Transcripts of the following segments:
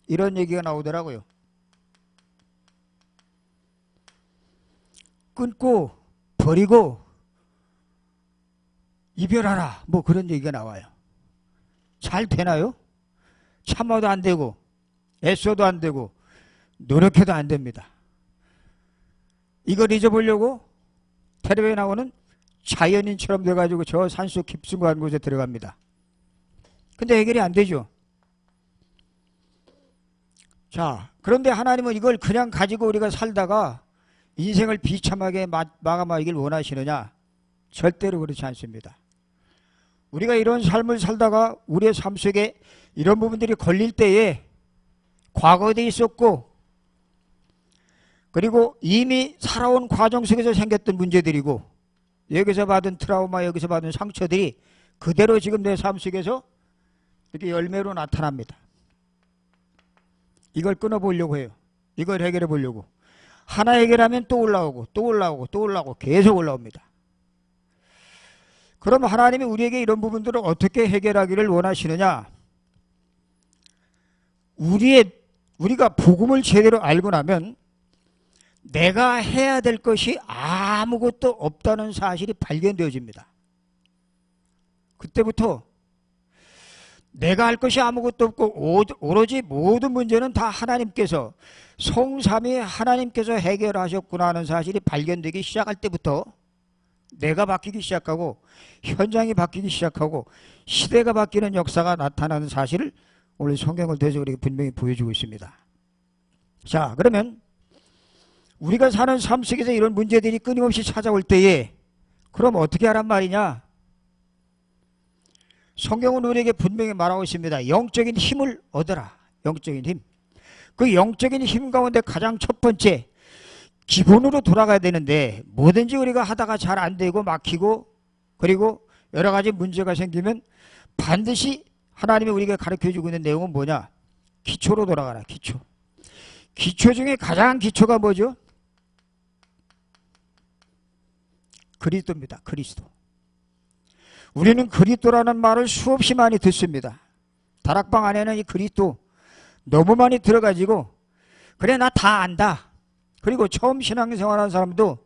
이런 얘기가 나오더라고요. 끊고 버리고 이별하라 뭐 그런 얘기가 나와요. 잘 되나요? 참아도 안 되고 애써도 안 되고 노력해도 안 됩니다. 이걸 잊어보려고 텔레비에 나오는 자연인처럼 돼가지고 저 산속 깊숙한 곳에 들어갑니다. 근데 해결이 안 되죠. 자, 그런데 하나님은 이걸 그냥 가지고 우리가 살다가 인생을 비참하게 마감하길 원하시느냐? 절대로 그렇지 않습니다. 우리가 이런 삶을 살다가 우리의 삶 속에 이런 부분들이 걸릴 때에 과거에 있었고 그리고 이미 살아온 과정 속에서 생겼던 문제들이고 여기서 받은 트라우마, 여기서 받은 상처들이 그대로 지금 내 삶 속에서 이렇게 열매로 나타납니다. 이걸 끊어보려고 해요. 이걸 해결해 보려고. 하나 해결하면 또 올라오고 또 올라오고 또 올라오고 계속 올라옵니다. 그럼 하나님이 우리에게 이런 부분들을 어떻게 해결하기를 원하시느냐? 우리가 복음을 제대로 알고 나면 내가 해야 될 것이 아무것도 없다는 사실이 발견되어집니다. 그때부터 내가 할 것이 아무것도 없고 오로지 모든 문제는 다 하나님께서 성삼위 하나님께서 해결하셨구나 하는 사실이 발견되기 시작할 때부터 내가 바뀌기 시작하고 현장이 바뀌기 시작하고 시대가 바뀌는 역사가 나타나는 사실을 오늘 성경을 통해서 우리에게 분명히 보여주고 있습니다. 자, 그러면 우리가 사는 삶 속에서 이런 문제들이 끊임없이 찾아올 때에 그럼 어떻게 하란 말이냐? 성경은 우리에게 분명히 말하고 있습니다. 영적인 힘을 얻어라. 영적인 힘. 그 영적인 힘 가운데 가장 첫 번째 기본으로 돌아가야 되는데 뭐든지 우리가 하다가 잘 안 되고 막히고 그리고 여러 가지 문제가 생기면 반드시 하나님이 우리에게 가르쳐주고 있는 내용은 뭐냐? 기초로 돌아가라. 기초. 기초 중에 가장 기초가 뭐죠? 그리스도입니다. 그리스도. 우리는 그리스도라는 말을 수없이 많이 듣습니다. 다락방 안에는 이 그리스도 너무 많이 들어가지고 그래 나 다 안다. 그리고 처음 신앙생활하는 사람도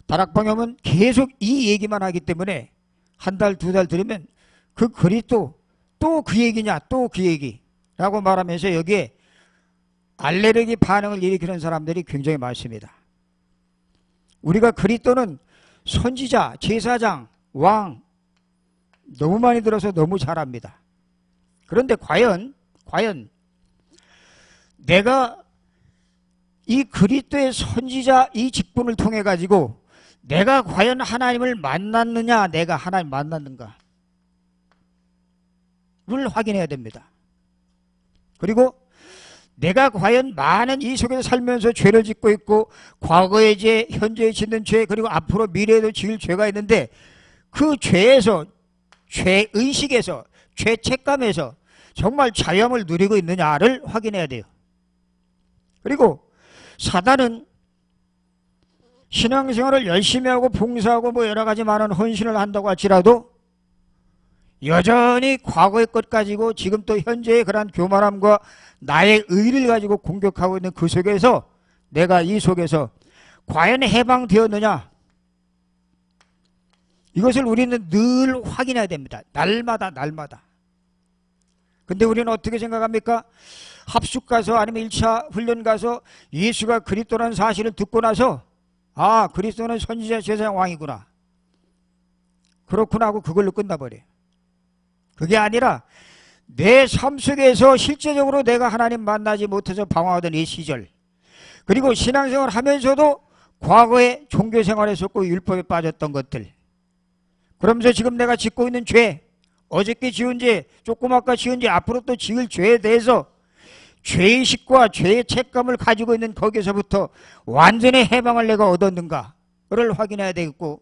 다락방에 오면 계속 이 얘기만 하기 때문에 한 달, 두 달 들으면 그 그리스도 또 그 얘기냐 또 그 얘기라고 말하면서 여기에 알레르기 반응을 일으키는 사람들이 굉장히 많습니다. 우리가 그리스도는 선지자, 제사장, 왕 너무 많이 들어서 너무 잘 압니다. 그런데 과연 내가 이 그리스도의 선지자 이 직분을 통해 가지고 내가 과연 하나님을 만났느냐, 내가 하나님 만났는가를 확인해야 됩니다. 그리고 내가 과연 많은 이 속에서 살면서 죄를 짓고 있고 과거의 죄, 현재에 짓는 죄, 그리고 앞으로 미래에도 지을 죄가 있는데 그 죄에서, 죄의식에서, 죄책감에서 정말 자유함을 누리고 있느냐를 확인해야 돼요. 그리고 사단은 신앙생활을 열심히 하고 봉사하고 뭐 여러 가지 많은 헌신을 한다고 할지라도 여전히 과거의 것 가지고 지금 또 현재의 그러한 교만함과 나의 의를 가지고 공격하고 있는 그 속에서 내가 이 속에서 과연 해방되었느냐? 이것을 우리는 늘 확인해야 됩니다. 날마다. 근데 우리는 어떻게 생각합니까? 합숙 가서 아니면 1차 훈련 가서 예수가 그리스도라는 사실을 듣고 나서 아, 그리스도는 선지자 제사장 왕이구나. 그렇구나 하고 그걸로 끝나버려요. 그게 아니라 내 삶 속에서 실제적으로 내가 하나님 만나지 못해서 방황하던 이 시절, 그리고 신앙생활 하면서도 과거에 종교생활에 했었고 율법에 빠졌던 것들, 그러면서 지금 내가 짓고 있는 죄, 어저께 지은 죄, 조금 아까 지은 죄, 앞으로 또 지을 죄에 대해서 죄의식과 죄의 책감을 가지고 있는 거기서부터 완전히 해방을 내가 얻었는가를 확인해야 되겠고,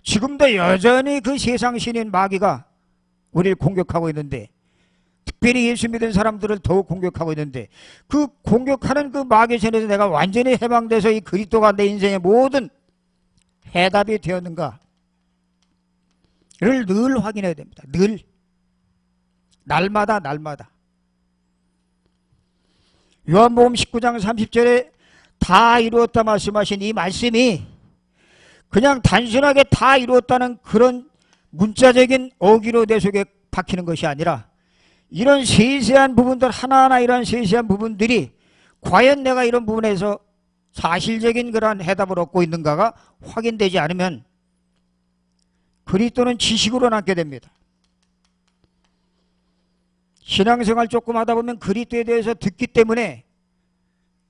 지금도 여전히 그 세상 신인 마귀가 우리를 공격하고 있는데, 특별히 예수 믿은 사람들을 더욱 공격하고 있는데, 그 공격하는 그 마귀의 전에서 내가 완전히 해방돼서 이 그리스도가 내 인생의 모든 해답이 되었는가를 늘 확인해야 됩니다. 늘. 날마다. 요한복음 19장 30절에 다 이루었다 말씀하신 이 말씀이 그냥 단순하게 다 이루었다는 그런 문자적인 어기로 내 속에 박히는 것이 아니라 이런 세세한 부분들 하나하나 이런 세세한 부분들이 과연 내가 이런 부분에서 사실적인 그러한 해답을 얻고 있는가가 확인되지 않으면 그리스도는 지식으로 남게 됩니다. 신앙생활 조금 하다 보면 그리스도에 대해서 듣기 때문에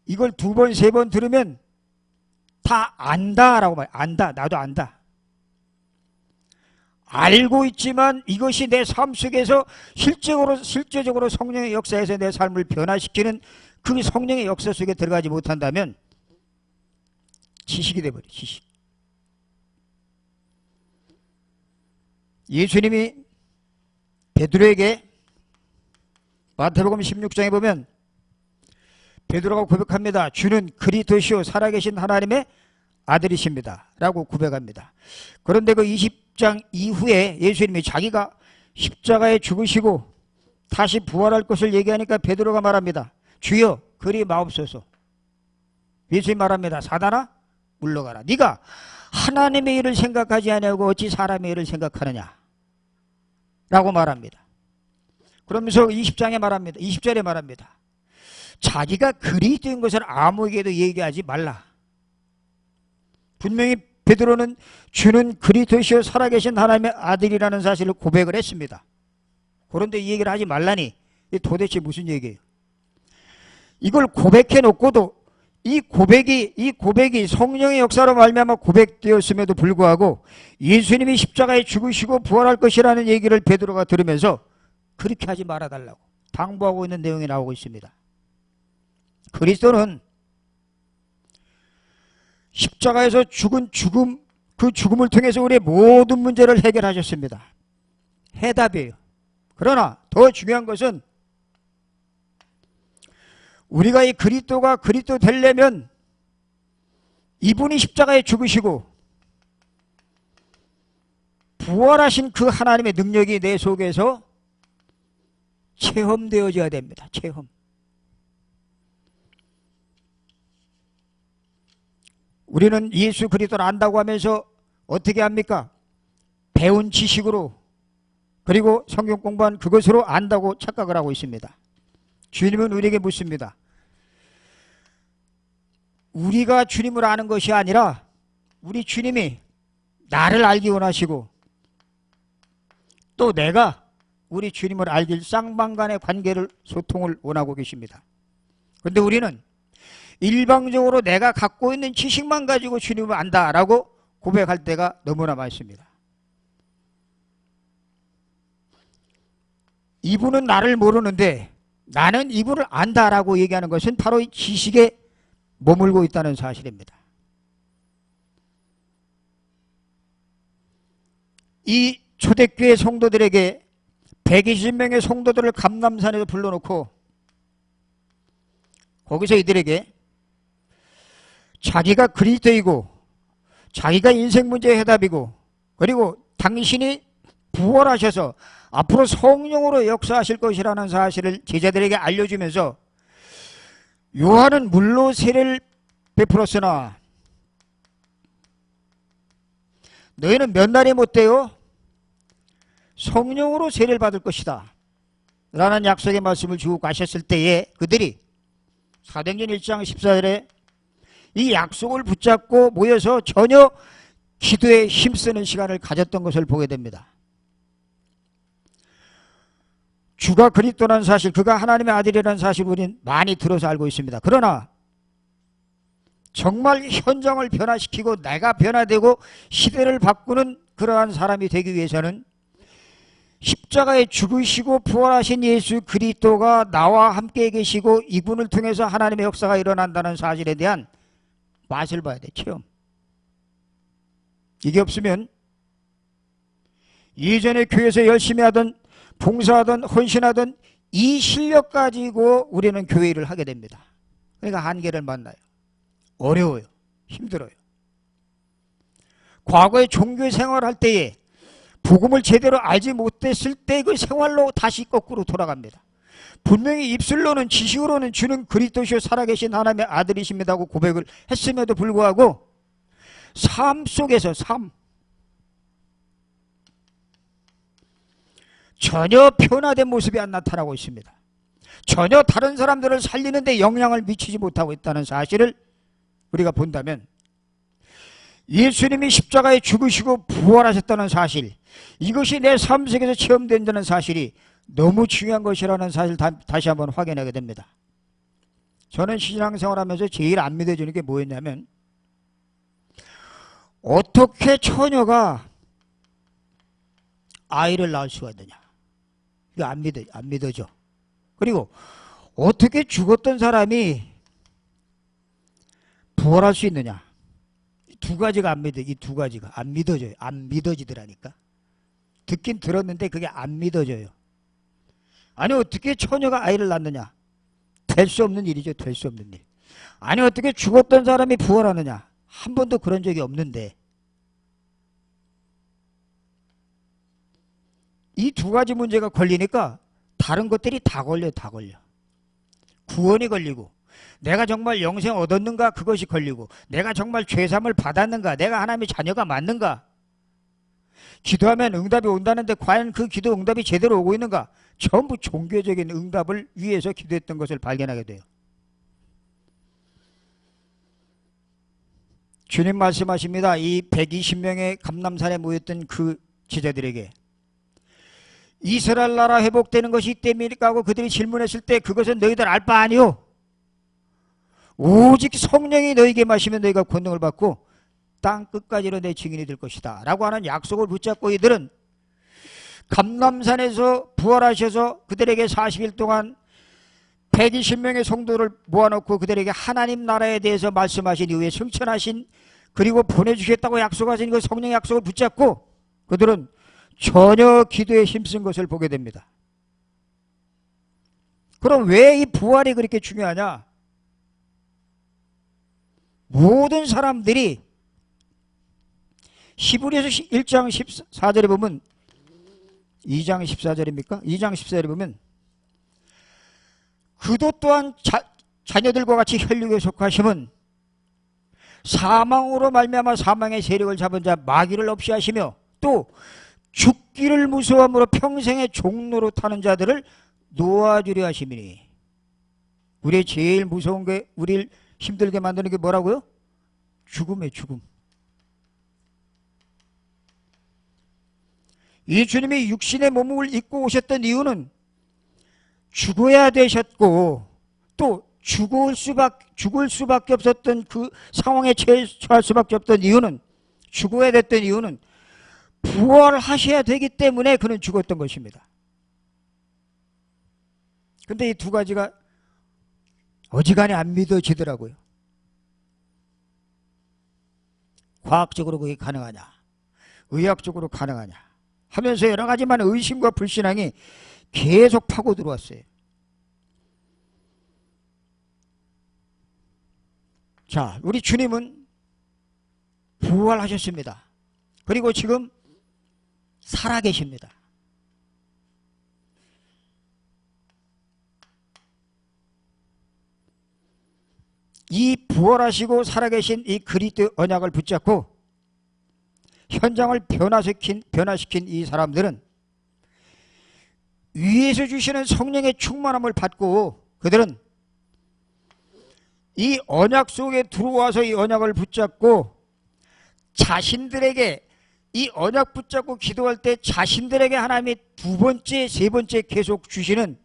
이걸 2번, 3번 들으면 다 안다라고 말해요. 안다. 나도 안다. 알고 있지만 이것이 내 삶 속에서 실제적으로 성령의 역사에서 내 삶을 변화시키는 그 성령의 역사 속에 들어가지 못한다면 지식이 돼버려요. 지식. 예수님이 베드로에게 마태복음 16장에 보면 베드로가 고백합니다. 주는 그리스도시요 살아계신 하나님의 아들이십니다 라고 고백합니다. 그런데 그 20장 이후에 예수님이 자기가 십자가에 죽으시고 다시 부활할 것을 얘기하니까 베드로가 말합니다. 주여 그리 마옵소서. 예수님이 말합니다. 사단아 물러가라. 네가 하나님의 일을 생각하지 아니하고 어찌 사람의 일을 생각하느냐 라고 말합니다. 그러면서 20장에 말합니다. 20절에 말합니다. 자기가 그리스도인 것을 아무에게도 얘기하지 말라. 분명히 베드로는 주는 그리스도시요 살아계신 하나님의 아들이라는 사실을 고백을 했습니다. 그런데 이 얘기를 하지 말라니 이게 도대체 무슨 얘기예요? 이걸 고백해 놓고도 이 고백이 성령의 역사로 말미암아 고백되었음에도 불구하고 예수님이 십자가에 죽으시고 부활할 것이라는 얘기를 베드로가 들으면서 그렇게 하지 말아달라고 당부하고 있는 내용이 나오고 있습니다. 그리스도는 십자가에서 죽은 죽음, 그 죽음을 통해서 우리의 모든 문제를 해결하셨습니다. 해답이에요. 그러나 더 중요한 것은 우리가 이 그리스도가 그리스도 되려면 이분이 십자가에 죽으시고 부활하신 그 하나님의 능력이 내 속에서 체험되어져야 됩니다. 체험. 우리는 예수 그리스도를 안다고 하면서 어떻게 합니까? 배운 지식으로 그리고 성경 공부한 그것으로 안다고 착각을 하고 있습니다. 주님은 우리에게 묻습니다. 우리가 주님을 아는 것이 아니라 우리 주님이 나를 알기 원하시고 또 내가 우리 주님을 알길 쌍방간의 관계를 소통을 원하고 계십니다. 그런데 우리는 일방적으로 내가 갖고 있는 지식만 가지고 주님을 안다라고 고백할 때가 너무나 많습니다. 이분은 나를 모르는데 나는 이분을 안다라고 얘기하는 것은 바로 이 지식에 머물고 있다는 사실입니다. 이 초대교회 성도들에게 120명의 성도들을 감람산에서 불러놓고 거기서 이들에게 자기가 그리스도이고 자기가 인생 문제의 해답이고 그리고 당신이 부활하셔서 앞으로 성령으로 역사하실 것이라는 사실을 제자들에게 알려주면서 요한은 물로 세례를 베풀었으나 너희는 몇 날이 못되어 성령으로 세례를 받을 것이다 라는 약속의 말씀을 주고 가셨을 때에 그들이 사도행전 1장 14절에 이 약속을 붙잡고 모여서 전혀 기도에 힘쓰는 시간을 가졌던 것을 보게 됩니다. 주가 그리스도라는 사실, 그가 하나님의 아들이라는 사실을 우리는 많이 들어서 알고 있습니다. 그러나 정말 현장을 변화시키고 내가 변화되고 시대를 바꾸는 그러한 사람이 되기 위해서는 십자가에 죽으시고 부활하신 예수 그리스도가 나와 함께 계시고 이분을 통해서 하나님의 역사가 일어난다는 사실에 대한 맛을 봐야 돼. 체험. 이게 없으면 예전에 교회에서 열심히 하던 봉사하던 헌신하던 이 실력 가지고 우리는 교회 일을 하게 됩니다. 그러니까 한계를 만나요. 어려워요. 힘들어요. 과거에 종교 생활할 때에 복음을 제대로 알지 못했을 때 그 생활로 다시 거꾸로 돌아갑니다. 분명히 입술로는 지식으로는 주는 그리스도시요 살아계신 하나님의 아들이십니다고 고백을 했음에도 불구하고 삶 속에서 전혀 변화된 모습이 안 나타나고 있습니다. 전혀 다른 사람들을 살리는 데 영향을 미치지 못하고 있다는 사실을 우리가 본다면 예수님이 십자가에 죽으시고 부활하셨다는 사실, 이것이 내 삶 속에서 체험된다는 사실이 너무 중요한 것이라는 사실 다시 한번 확인하게 됩니다. 저는 신앙생활하면서 제일 안 믿어지는 게 뭐였냐면 어떻게 처녀가 아이를 낳을 수가 있느냐. 이거 안 믿어져. 그리고 어떻게 죽었던 사람이 부활할 수 있느냐. 두 가지가 이 두 가지가 안 믿어져요. 안 믿어지더라니까. 듣긴 들었는데 그게 안 믿어져요. 아니 어떻게 처녀가 아이를 낳느냐. 될 수 없는 일이죠. 될 수 없는 일. 아니 어떻게 죽었던 사람이 부활하느냐. 한 번도 그런 적이 없는데 이 두 가지 문제가 걸리니까 다른 것들이 다 걸려. 구원이 걸리고 내가 정말 영생 얻었는가 그것이 걸리고 내가 정말 죄사함을 받았는가 내가 하나님의 자녀가 맞는가 기도하면 응답이 온다는데 과연 그 기도 응답이 제대로 오고 있는가 전부 종교적인 응답을 위해서 기도했던 것을 발견하게 돼요. 주님 말씀하십니다. 이 120명의 감람산에 모였던 그 제자들에게 이스라엘 나라 회복되는 것이 이때입니까 하고 그들이 질문했을 때 그것은 너희들 알 바 아니오. 오직 성령이 너희에게 마시면 너희가 권능을 받고 땅 끝까지로 내 증인이 될 것이다 라고 하는 약속을 붙잡고 이들은 감람산에서 부활하셔서 그들에게 40일 동안 120명의 성도를 모아놓고 그들에게 하나님 나라에 대해서 말씀하신 이후에 승천하신 그리고 보내주겠다고 약속하신 그 성령의 약속을 붙잡고 그들은 전혀 기도에 힘쓴 것을 보게 됩니다. 그럼 왜 이 부활이 그렇게 중요하냐? 모든 사람들이 히브리서 1장 14절에 보면 2장 14절입니까? 2장 14절에 보면 그도 또한 자녀들과 같이 혈육에 속하심은 사망으로 말미암아 사망의 세력을 잡은 자 마귀를 없이 하시며 또 죽기를 무서워함으로 평생의 종로로 타는 자들을 놓아주려 하심이니 우리의 제일 무서운 게 우리를 힘들게 만드는 게 뭐라고요? 죽음이에요. 죽음. 이 주님이 육신의 몸을 입고 오셨던 이유는 죽어야 되셨고 또 죽을 수밖에 없었던 그 상황에 처할 수밖에 없던 이유는 죽어야 됐던 이유는 부활하셔야 되기 때문에 그는 죽었던 것입니다. 근데 이 두 가지가 어지간히 안 믿어지더라고요. 과학적으로 그게 가능하냐 의학적으로 가능하냐 하면서 여러 가지만 의심과 불신앙이 계속 파고 들어왔어요. 자, 우리 주님은 부활하셨습니다. 그리고 지금 살아계십니다. 이 부활하시고 살아계신 이 그리스도의 언약을 붙잡고 현장을 변화시킨 이 사람들은 위에서 주시는 성령의 충만함을 받고 그들은 이 언약 속에 들어와서 이 언약을 붙잡고 자신들에게 이 언약 붙잡고 기도할 때 자신들에게 하나님이 두 번째, 세 번째 계속 주시는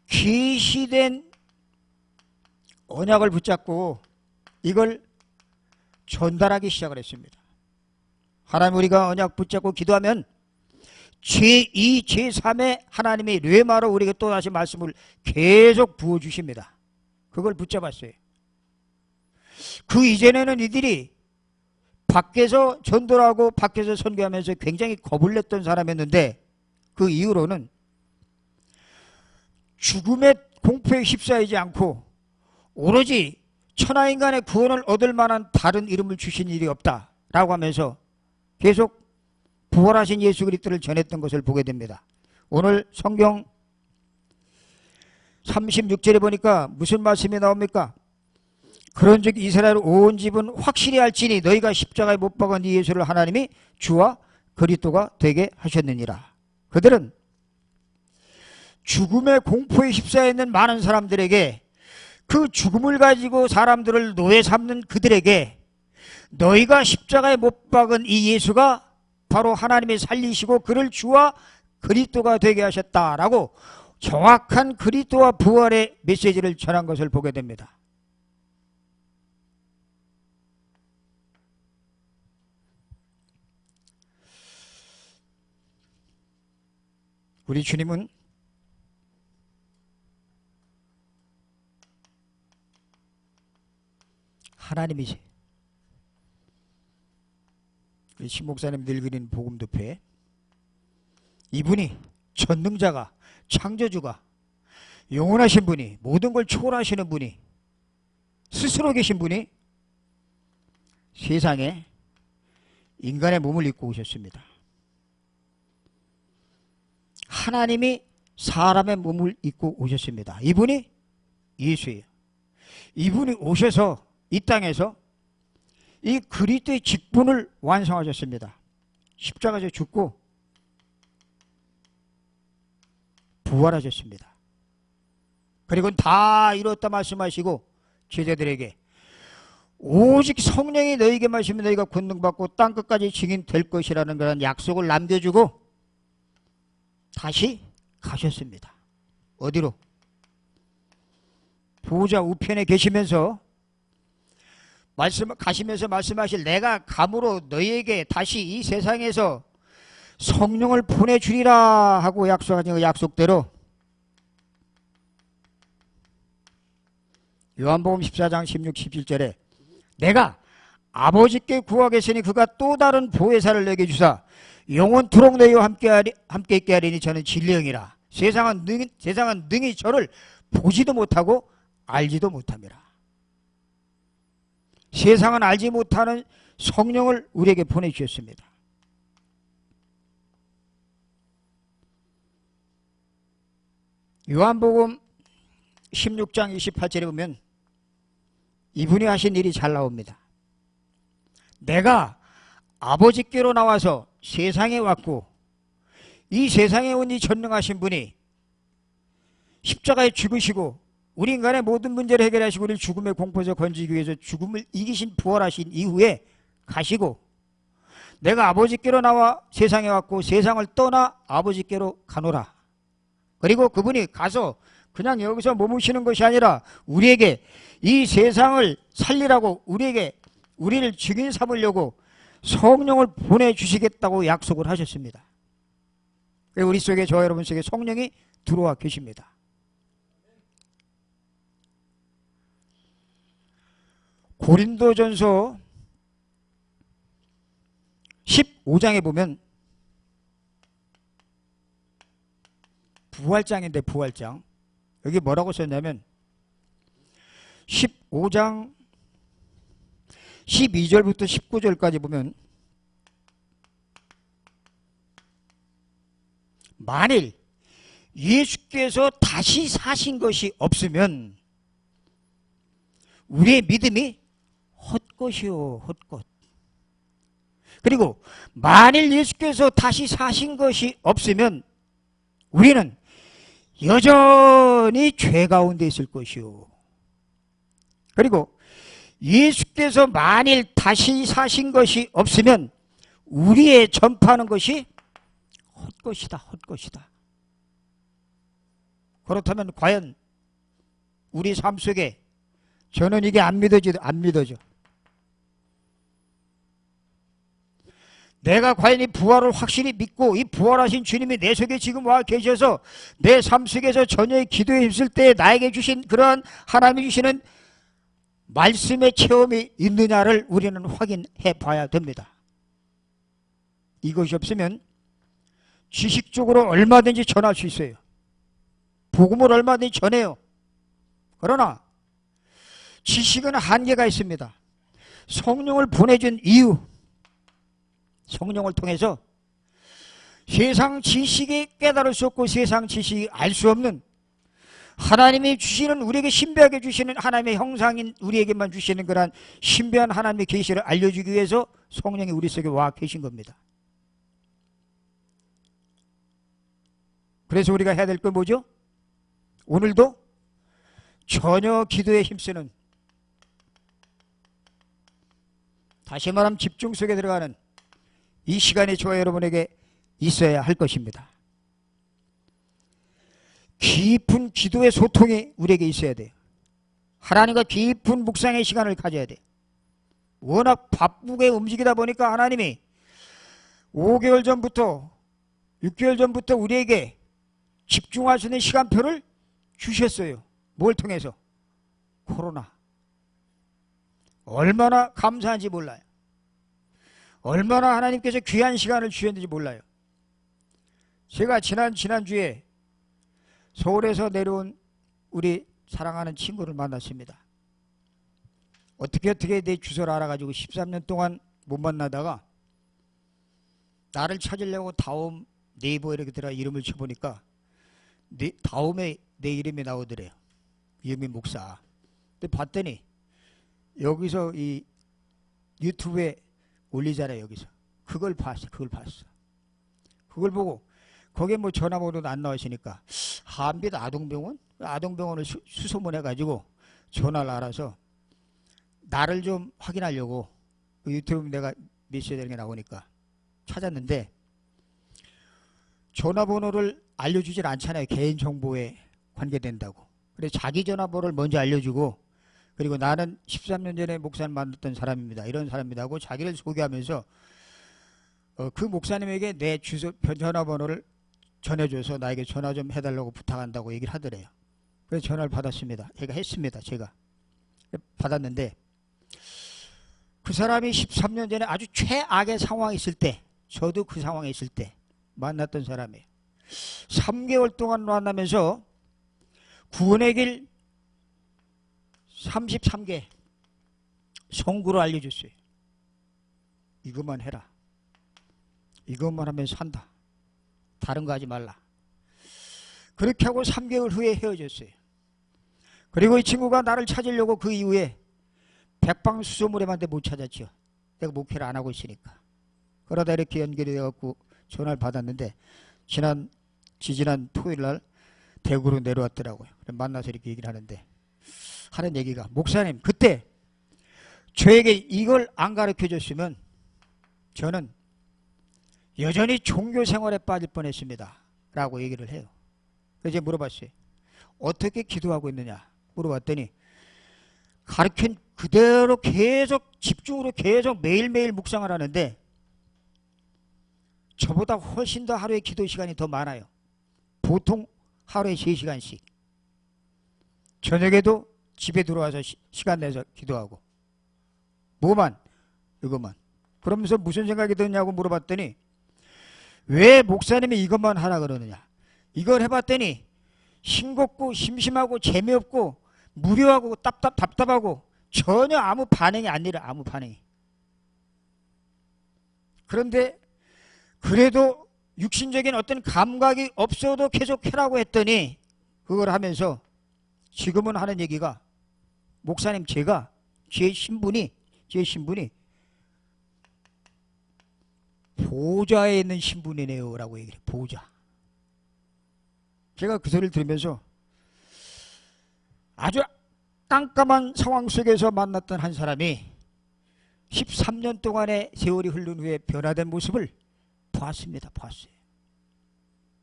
계시된 언약을 붙잡고 이걸 전달하기 시작을 했습니다. 하나님 우리가 언약 붙잡고 기도하면 제2, 제3의 하나님의 뢰마로 우리에게 또다시 말씀을 계속 부어주십니다. 그걸 붙잡았어요. 그 이전에는 이들이 밖에서 전도를 하고 밖에서 선교하면서 굉장히 겁을 냈던 사람이었는데 그 이후로는 죽음의 공포에 휩싸이지 않고 오로지 천하인간의 구원을 얻을 만한 다른 이름을 주신 일이 없다라고 하면서 계속 부활하신 예수 그리스도를 전했던 것을 보게 됩니다. 오늘 성경 36절에 보니까 무슨 말씀이 나옵니까? 그런즉 이스라엘 온 집은 확실히 알지니 너희가 십자가에 못 박은 이 예수를 하나님이 주와 그리스도가 되게 하셨느니라. 그들은 죽음의 공포에 휩싸여 있는 많은 사람들에게, 그 죽음을 가지고 사람들을 노예 삼는 그들에게 너희가 십자가에 못 박은 이 예수가 바로 하나님이 살리시고 그를 주와 그리스도가 되게 하셨다라고 정확한 그리스도와 부활의 메시지를 전한 것을 보게 됩니다. 우리 주님은 하나님이지. 우리 신목사님 늘 그리는 복음도표에 이분이 전능자가, 창조주가, 영원하신 분이, 모든 걸 초월하시는 분이, 스스로 계신 분이 세상에 인간의 몸을 입고 오셨습니다. 하나님이 사람의 몸을 입고 오셨습니다. 이분이 예수예요. 이분이 오셔서 이 땅에서 이 그리스도의 직분을 완성하셨습니다. 십자가에서 죽고 부활하셨습니다. 그리고 다 이뤘다 말씀하시고 제자들에게 오직 성령이 너희에게 마시면 너희가 권능받고 땅끝까지 증인 될 것이라는 그런 약속을 남겨주고 다시 가셨습니다. 어디로? 보좌 우편에 계시면서 가시면서 말씀하실 내가 감으로 너희에게 다시 이 세상에서 성령을 보내주리라 하고 약속하신 그 약속대로 요한복음 14장 16, 17절에 내가 아버지께 구하겠으니 그가 또 다른 보혜사를 내게 주사 영원토록 너희와 함께 있게 하리니 저는 진리형이라. 세상은 능히 저를 보지도 못하고 알지도 못함이라. 세상은 알지 못하는 성령을 우리에게 보내주셨습니다. 요한복음 16장 28절에 보면 이분이 하신 일이 잘 나옵니다. 내가 아버지께로 나와서 세상에 왔고 이 세상에 온 이 전능하신 분이 십자가에 죽으시고 우리 인간의 모든 문제를 해결하시고 우리를 죽음의 공포에서 건지기 위해서 죽음을 이기신 부활하신 이후에 가시고 내가 아버지께로 나와 세상에 왔고 세상을 떠나 아버지께로 가노라. 그리고 그분이 가서 그냥 여기서 머무시는 것이 아니라 우리에게 이 세상을 살리라고 우리를 증인 삼으려고 성령을 보내주시겠다고 약속을 하셨습니다. 우리 속에 저와 여러분 속에 성령이 들어와 계십니다. 고린도전서 15장에 보면 부활장인데 부활장 여기 뭐라고 썼냐면 15장 12절부터 19절까지 보면 만일 예수께서 다시 사신 것이 없으면 우리의 믿음이 헛것이요 헛것. 그리고 만일 예수께서 다시 사신 것이 없으면 우리는 여전히 죄 가운데 있을 것이요. 그리고 예수께서 만일 다시 사신 것이 없으면 우리의 전파하는 것이 헛것이다 헛것이다. 그렇다면 과연 우리 삶 속에 저는 이게 안 믿어져. 내가 과연 이 부활을 확실히 믿고 이 부활하신 주님이 내 속에 지금 와 계셔서 내 삶 속에서 전혀의 기도에 힘쓸 때 나에게 주신 그러한 하나님이 주시는 말씀의 체험이 있느냐를 우리는 확인해 봐야 됩니다. 이것이 없으면 지식적으로 얼마든지 전할 수 있어요. 복음을 얼마든지 전해요. 그러나 지식은 한계가 있습니다. 성령을 보내준 이유, 성령을 통해서 세상 지식이 깨달을 수 없고 세상 지식이 알 수 없는 하나님이 주시는, 우리에게 신비하게 주시는 하나님의 형상인 우리에게만 주시는 그러한 신비한 하나님의 계시를 알려주기 위해서 성령이 우리 속에 와 계신 겁니다. 그래서 우리가 해야 될 건 뭐죠? 오늘도 전혀 기도에 힘쓰는, 다시 말하면 집중 속에 들어가는 이 시간이 저와 여러분에게 있어야 할 것입니다. 깊은 기도의 소통이 우리에게 있어야 돼요. 하나님과 깊은 묵상의 시간을 가져야 돼요. 워낙 바쁘게 움직이다 보니까 하나님이 5개월 전부터 6개월 전부터 우리에게 집중할 수 있는 시간표를 주셨어요. 뭘 통해서? 코로나. 얼마나 감사한지 몰라요. 얼마나 하나님께서 귀한 시간을 주셨는지 몰라요. 제가 지난주에 서울에서 내려온 우리 사랑하는 친구를 만났습니다. 어떻게 내 주소를 알아가지고 13년 동안 못 만나다가 나를 찾으려고 다음 네이버에 이렇게 들어가 이름을 쳐보니까 다음에 내 이름이 나오더래요. 이름이 목사. 근데 봤더니 여기서 이 유튜브에 올리잖아요. 여기서 그걸 봤어. 그걸 보고 거기에 뭐 전화번호도 안 나오시니까 한빛 아동병원을 수소문해가지고 전화를 알아서 나를 좀 확인하려고 유튜브 내가 메시지 되는 게 나오니까 찾았는데, 전화번호를 알려주질 않잖아요. 개인정보에 관계된다고. 그래서 자기 전화번호를 먼저 알려주고, 그리고 나는 13년 전에 목사님 만났던 사람입니다. 이런 사람입니다 하고 자기를 소개하면서 그 목사님에게 내 주소 전화번호를 전해줘서 나에게 전화 좀 해달라고 부탁한다고 얘기를 하더래요. 그래서 전화를 받았습니다. 했습니다. 제가 받았는데, 그 사람이 13년 전에 아주 최악의 상황에 있을 때, 저도 그 상황에 있을 때 만났던 사람이에요. 3개월 동안 만나면서 구원의 길 33개 성구를 알려줬어요. 이것만 해라. 이것만 하면 산다. 다른 거 하지 말라. 그렇게 하고 3개월 후에 헤어졌어요. 그리고 이 친구가 나를 찾으려고 그 이후에 백방수소문에만 못 찾았죠. 내가 목회를 안 하고 있으니까. 그러다 이렇게 연결이 돼갖고 전화를 받았는데, 지지난 토요일 날 대구로 내려왔더라고요. 만나서 이렇게 얘기를 하는 얘기가, 목사님 그때 저에게 이걸 안 가르쳐 줬으면 저는 여전히 종교 생활에 빠질 뻔했습니다 라고 얘기를 해요. 그래서 제가 물어봤어요. 어떻게 기도하고 있느냐 물어봤더니, 가르친 그대로 계속 집중으로 계속 매일매일 묵상을 하는데 저보다 훨씬 더 하루에 기도 시간이 더 많아요. 보통 하루에 3시간씩. 저녁에도 집에 들어와서 시간 내서 기도하고. 뭐만? 이것만. 그러면서 무슨 생각이 드냐고 물어봤더니, 왜 목사님이 이것만 하라 그러느냐. 이걸 해봤더니 싱겁고 심심하고 재미없고 무료하고 답답하고 전혀 아무 반응이 아니라, 아무 반응이. 그런데 그래도 육신적인 어떤 감각이 없어도 계속 해라고 했더니, 그걸 하면서 지금은 하는 얘기가, 목사님 제 신분이 보좌에 있는 신분이네요 라고 얘기를 해요. 보좌. 제가 그 소리를 들으면서 아주 깜깜한 상황 속에서 만났던 한 사람이 13년 동안의 세월이 흐른 후에 변화된 모습을 봤어요.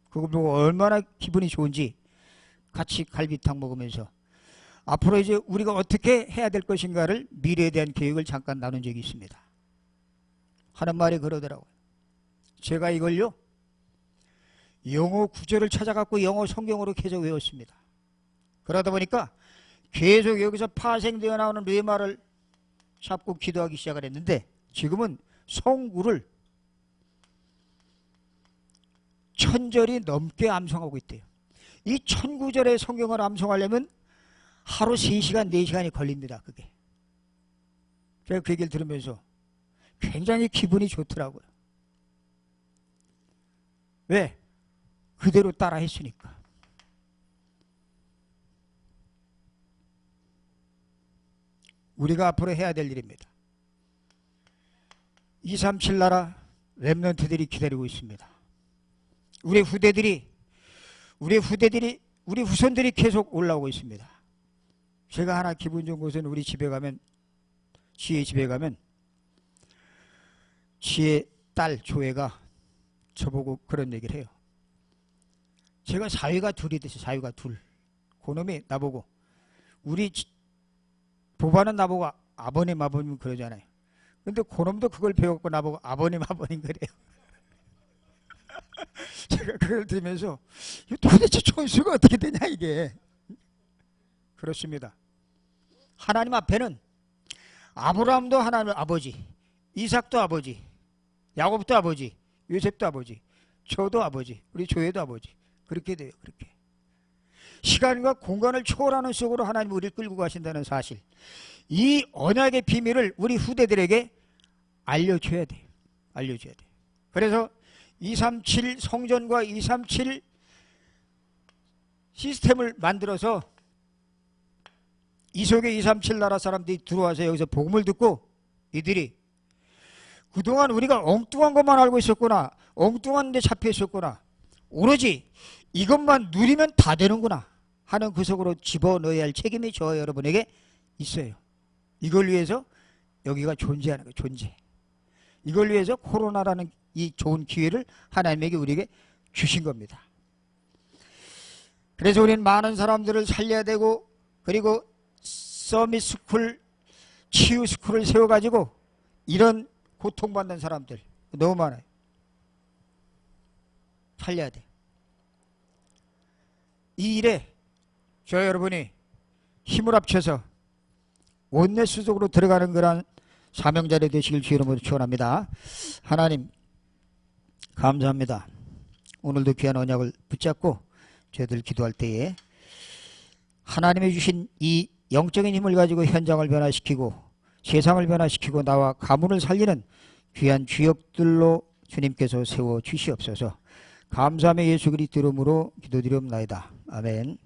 그거 보고 얼마나 기분이 좋은지 같이 갈비탕 먹으면서 앞으로 이제 우리가 어떻게 해야 될 것인가를, 미래에 대한 계획을 잠깐 나눈 적이 있습니다. 하는 말이 그러더라고요. 제가 이걸요, 영어 구절을 찾아갖고 영어 성경으로 계속 외웠습니다. 그러다 보니까 계속 여기서 파생되어 나오는 뇌마를 잡고 기도하기 시작을 했는데, 지금은 성구를 1000절이 넘게 암송하고 있대요. 이 1009절의 성경을 암송하려면 하루 3시간, 4시간이 걸립니다. 그게. 제가 그 얘기를 들으면서 굉장히 기분이 좋더라고요. 왜? 그대로 따라 했으니까. 우리가 앞으로 해야 될 일입니다. 237 나라 렘넌트들이 기다리고 있습니다. 우리 후손들이 계속 올라오고 있습니다. 제가 하나 기분 좋은 것은 우리 집에 가면, 지혜 집에 가면 지혜 딸 조혜가 저보고 그런 얘기를 해요. 제가 사위가 둘이 됐어요. 사위가 둘. 그놈이 나보고, 우리 보바는 나보고 아버님 그러잖아요. 근데 그놈도 그걸 배웠고 나보고 아버님 그래요. 제가 그걸 들으면서 도대체 총수가 어떻게 되냐 이게. 그렇습니다. 하나님 앞에는 아브라함도 하나님 아버지, 이삭도 아버지, 야곱도 아버지, 요셉도 아버지, 저도 아버지, 우리 조회도 아버지. 그렇게 돼요. 그렇게. 시간과 공간을 초월하는 속으로 하나님 우리를 끌고 가신다는 사실. 이 언약의 비밀을 우리 후대들에게 알려줘야 돼. 알려줘야 돼. 그래서 237 성전과 237 시스템을 만들어서 이 속에 237 나라 사람들이 들어와서 여기서 복음을 듣고 이들이 그동안 우리가 엉뚱한 것만 알고 있었구나. 엉뚱한 데 잡혀 있었구나. 오로지 이것만 누리면 다 되는구나 하는 그 속으로 집어넣어야 할 책임이 저와 여러분에게 있어요. 이걸 위해서 여기가 존재하는 거예요. 존재. 이걸 위해서 코로나라는 이 좋은 기회를 하나님에게 우리에게 주신 겁니다. 그래서 우리는 많은 사람들을 살려야 되고, 그리고 서밋 스쿨, 치유 스쿨을 세워가지고 이런 고통받는 사람들 너무 많아요. 살려야 돼. 이 일에 저 여러분이 힘을 합쳐서 원내 수속으로 들어가는 그런 사명자리 되시길 주의 이름으로 축원합니다. 하나님 감사합니다. 오늘도 귀한 언약을 붙잡고 저희들 기도할 때에 하나님이 주신 이 영적인 힘을 가지고 현장을 변화시키고 세상을 변화시키고 나와 가문을 살리는 귀한 주역들로 주님께서 세워 주시옵소서. 감사함의 예수 그리스도 이름으로 기도드리옵나이다. 아멘.